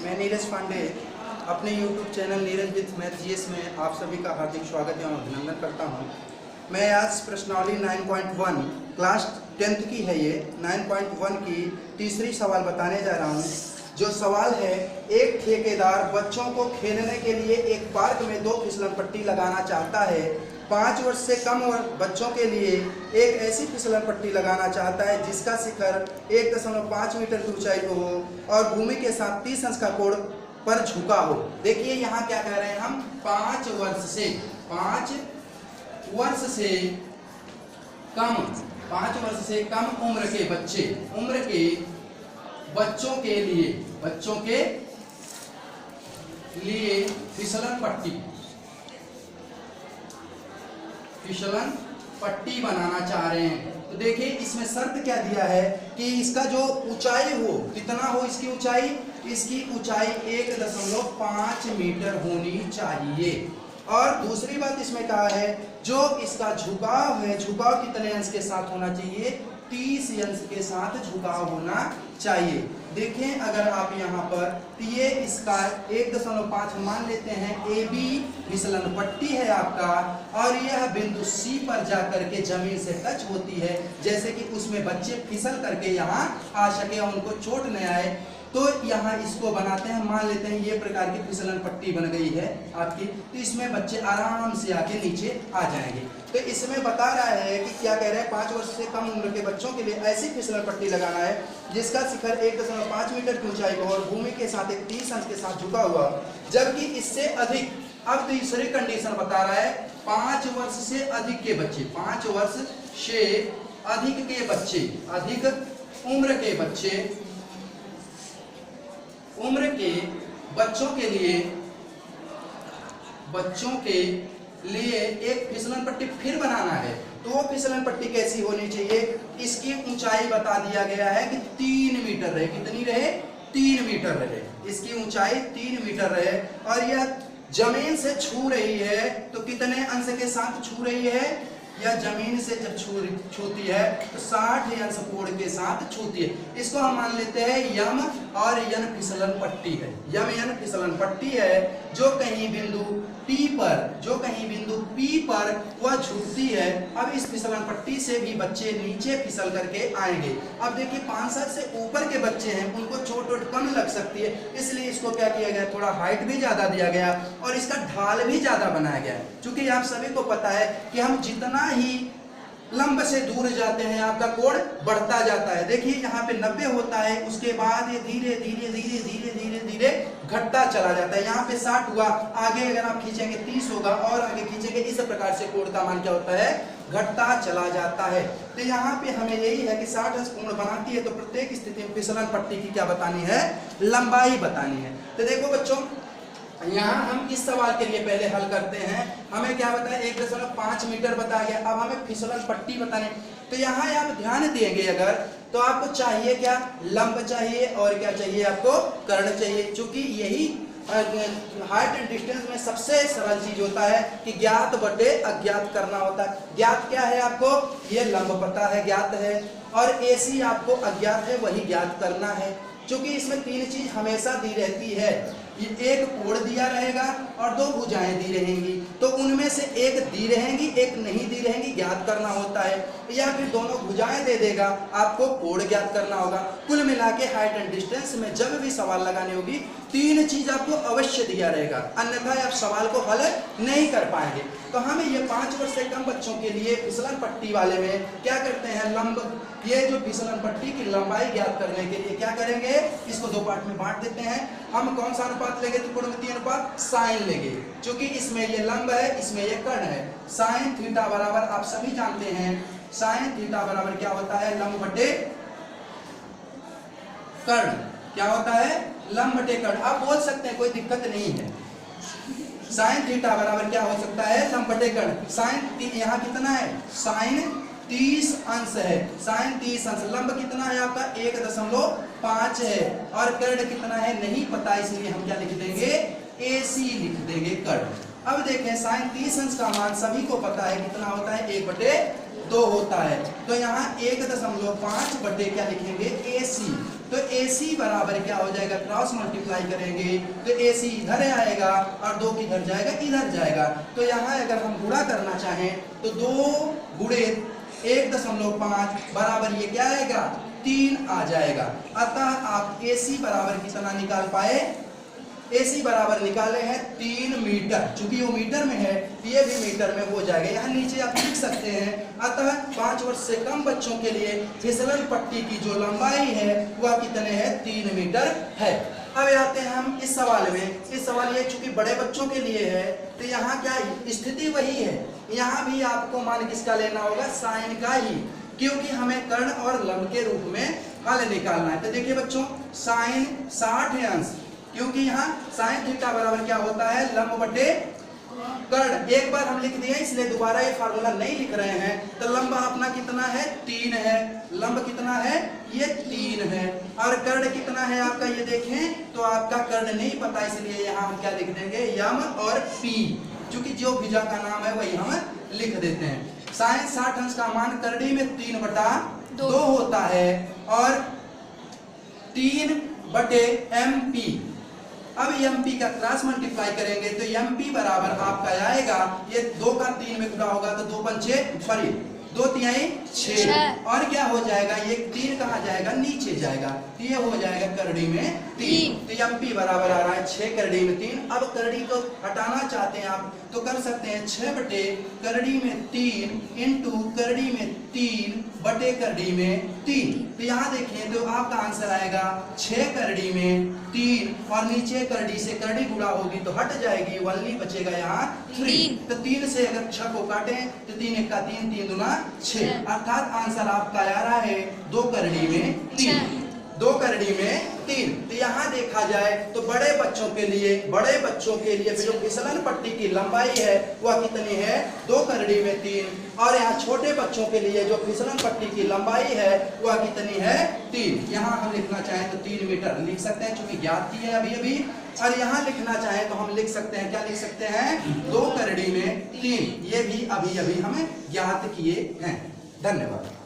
मैं नीरज पांडे अपने YouTube channel Neeraj with math GS में आप सभी का हार्दिक स्वागत एवं अभिनंदन करता हूं। मैं आज प्रश्नावली 9.1 क्लास 10th की है, ये 9.1 की तीसरी सवाल बताने जा रहा हूं। जो सवाल है, एक ठेकेदार बच्चों को खेलने के लिए एक पार्क में 2 फिसलन पट्टी लगाना चाहता है। 5 वर्ष से कम बच्चों के लिए एक ऐसी फिसलन पट्टी लगाना चाहता है जिसका शिखर 1.5 मीटर की ऊंचाई को हो और भूमि के साथ 30 अंश का कोण पर झुका हो। देखिए यहाँ क्या कह रहे हैं हम, 5 वर्ष से कम उम्र के बच्चों के लिए फिसलन पट्टी बनाना चाह रहे हैं। तो देखिए इसमें शर्त क्या दिया है कि इसका जो ऊंचाई हो, कितना हो इसकी ऊंचाई 1.5 मीटर होनी चाहिए। और दूसरी बात इसमें कहा है जो इसका झुकाव है, झुकाव कितने अंश के साथ होना चाहिए, 30 अंश के साथ झुकाव होना चाहिए। देखें अगर आप यहाँ पर ये इसका 1.5 मान लेते हैं, ए बी फिसलन पट्टी है आपका, और यह बिंदु सी पर जाकर के जमीन से टच होती है, जैसे कि उसमें बच्चे फिसल करके यहाँ आ सके और उनको चोट न आए। तो यहाँ इसको बनाते हैं, मान लेते हैं ये प्रकार की फिसलन पट्टी बन गई है आपकी, तो इसमें बच्चे आराम से आके नीचे आ जाएंगे। तो इसमें बता रहा है कि क्या कह रहे हैं, 5 वर्ष से कम उम्र के बच्चों के लिए ऐसी फिसलन पट्टी लगाना है जिसका शिखर 1.5 मीटर की ऊंचाई को और भूमि के साथ 30 अंश के साथ झुका हुआ, जबकि इससे अधिक। अब दूसरी कंडीशन बता रहा है, 5 वर्ष से अधिक के बच्चे, 5 वर्ष से अधिक के बच्चे, अधिक उम्र के बच्चों के लिए एक फिसलन पट्टी फिर बनाना है। तो वो फिसलन पट्टी कैसी होनी चाहिए, इसकी ऊंचाई बता दिया गया है कि 3 मीटर रहे। कितनी रहे, 3 मीटर रहे। इसकी ऊंचाई 3 मीटर रहे और यह जमीन से छू रही है, तो कितने अंश के साथ छू रही है, या जमीन से जब छूती है तो 60 अंश कोण के साथ छूती है। इसको हम मान लेते हैं यम और यन फिसलन पट्टी है। यम यन फिसलन पट्टी है जो कहीं बिंदु P पर वह झुकती है। अब इस फिसलन पट्टी से भी बच्चे नीचे फिसल करके आएंगे। अब देखिए 5 साल से ऊपर के बच्चे हैं, उनको चोट कम लग सकती है, इसलिए इसको क्या किया गया, थोड़ा हाइट भी ज्यादा दिया गया और इसका ढाल भी ज्यादा बनाया गया। क्योंकि आप सभी को पता है कि हम जितना ही लंब से दूर जाते हैं आपका कोण बढ़ता जाता है। देखिए यहाँ पे 90 होता है, उसके बाद ये धीरे धीरे घटता चला जाता है। यहाँ पे 60 हुआ, आगे अगर आप खींचेंगे 30 होगा और आगे खींचेंगे, इस प्रकार से कोण का मान क्या होता है, घटता चला जाता है। तो यहाँ पे हमें यही है कि 60 अंश कोण बनाती है, तो प्रत्येक स्थिति में फिसलन पट्टी की क्या बतानी है, लंबाई बतानी है। तो देखो बच्चों, यहाँ हम इस सवाल के लिए पहले हल करते हैं। हमें क्या बताया, 1.5 मीटर बताया गया। अब हमें फिसलन पट्टी बताने, तो यहाँ आप ध्यान देंगे अगर, तो आपको चाहिए क्या, लंब चाहिए और क्या चाहिए, आपको कर्ण चाहिए। क्योंकि यही हाइट एंड डिस्टेंस में सबसे सरल चीज होता है कि ज्ञात बटे अज्ञात करना होता है। ज्ञात क्या है आपको, ये लंब पता है, ज्ञात है, और AC आपको अज्ञात है, वही ज्ञात करना है। क्योंकि इसमें 3 चीज हमेशा दी रहती है, एक कोण दिया रहेगा और 2 भुजाएं दी रहेंगी, तो उनमें से एक दी रहेंगी, एक नहीं दी रहेंगी, ज्ञात करना होता है। या फिर दोनों भुजाएं दे देगा, आपको कोण ज्ञात करना होगा। कुल मिला के हाइट एंड डिस्टेंस में जब भी सवाल लगाने होगी 3 चीज आपको अवश्य दिया रहेगा, अन्यथा आप सवाल को हल नहीं कर पाएंगे। तो हमें ये 5 वर्ष से कम बच्चों के लिए फिसलन पट्टी वाले में क्या करते हैं, लंब, ये जो फिसलन पट्टी की लंबाई ज्ञात करने के लिए क्या करेंगे, इसको 2 पार्ट में बांट देते हैं। हम कौन सा अनुपात लेंगे, त्रिकोणमितीय अनुपात, साइन लेंगे। क्योंकि इसमें ये लंब है, इसमें ये कर्ण है। साइन थीटा बराबर आप सभी जानते हैं, साइन थीटा बराबर क्या होता है, लंब बटे कर्ण। क्या होता है, लंब बटे कर्ण। आप बोल सकते हैं, कोई दिक्कत नहीं है। साइन थीटा बराबर क्या हो सकता है, लंब बटे कर्ण। साइन यहाँ कितना है, साइन 30 अंश है, साइन 30 अंश। लंब कितना है आपका, 1.5 है, और कर्ण कितना है नहीं पता, इसलिए हम क्या लिख देंगे, AC लिख देंगे कर्ण। अब देखें साइन 30 अंश का मान सभी को पता है कितना होता है, 1/2 2 होता है। तो यहाँ 1.5 बटे क्या लिखेंगे AC। तो AC बराबर क्या हो जाएगा, क्रॉस मल्टीप्लाई करेंगे तो AC इधर आएगा और 2 किधर जाएगा, इधर जाएगा। तो यहाँ अगर हम गुणा करना चाहें तो 2 गुणे 1.5 बराबर ये क्या आएगा, 3 आ जाएगा। अतः आप AC बराबर कितना निकाल पाए, AC बराबर निकाले हैं 3 मीटर। चूंकि वो मीटर में है ये भी मीटर में हो जाएगा। यहाँ नीचे आप लिख सकते हैं, अतः 5 वर्ष से कम बच्चों के लिए फिसलन पट्टी की जो लंबाई है वह कितने है, 3 मीटर है। अब आते हैं हम इस सवाल में। इस सवाल ये चूंकि बड़े बच्चों के लिए है तो यहाँ क्या स्थिति वही है, यहाँ भी आपको मान किसका लेना होगा, साइन का ही, क्योंकि हमें कर्ण और लंब के रूप में हल निकालना है। तो देखिए बच्चों, साइन 60 अंश, क्योंकि यहाँ साइन थीटा बराबर क्या होता है, लंब बटे कर्ण। एक बार हम लिख दिए इसलिए दोबारा ये फार्मूला नहीं लिख रहे हैं। तो लंब अपना कितना है, 3 है। लंब कितना है, ये 3 है। और कर्ण कितना है आपका, ये देखें तो आपका कर्ण नहीं पता, इसलिए यहाँ हम क्या लिख देंगे, यम और पी, क्योंकि जो भुजा का नाम है वही हम लिख देते हैं। साइन 60 अंश का मान करड़ी में 3/2 होता है और 3 बटे MP। अब MP का क्रॉस मल्टीप्लाई करेंगे तो MP बराबर आपका आएगा, ये 2 का 3 में गुणा होगा तो 2 पंचे 2 तिहाई 6 और क्या हो जाएगा, ये 3 कहाँ जाएगा, नीचे जाएगा। तो ये हो जाएगा करड़ी में 3। तो MP बराबर आ रहा है 6 करड़ी में 3। अब करड़ी को हटाना चाहते हैं आप तो कर सकते हैं 6 बटे करड़ी में 3 इंटू करड़ी में 3 बटे करड़ी में 3। तो यहाँ देखिए तो आपका आंसर आएगा 6 करड़ी में 3 और नीचे करड़ी से करड़ी गुणा होगी तो हट जाएगी, वनली बचेगा यहाँ 3। तो 3 से अगर 6 को काटें तो 3 1 का 3, 3 दूना 6, अर्थात आंसर आपका आ रहा है 2 करड़ी में 3। 2 करड़ी में 3। तो यहाँ देखा जाए तो बड़े बच्चों के लिए जो फिसलन पट्टी की लंबाई है वह कितनी है, 2 करड़ी में 3। और यहाँ छोटे बच्चों के लिए जो फिसलन पट्टी की लंबाई है वह कितनी है, 3। यहाँ हम लिखना चाहें तो 3 मीटर लिख सकते हैं, चूंकि ज्ञात की है अभी। और यहाँ लिखना चाहें तो हम लिख सकते हैं, क्या लिख सकते हैं, 2 करड़ी में 3। ये भी अभी हम ज्ञात किए हैं। धन्यवाद।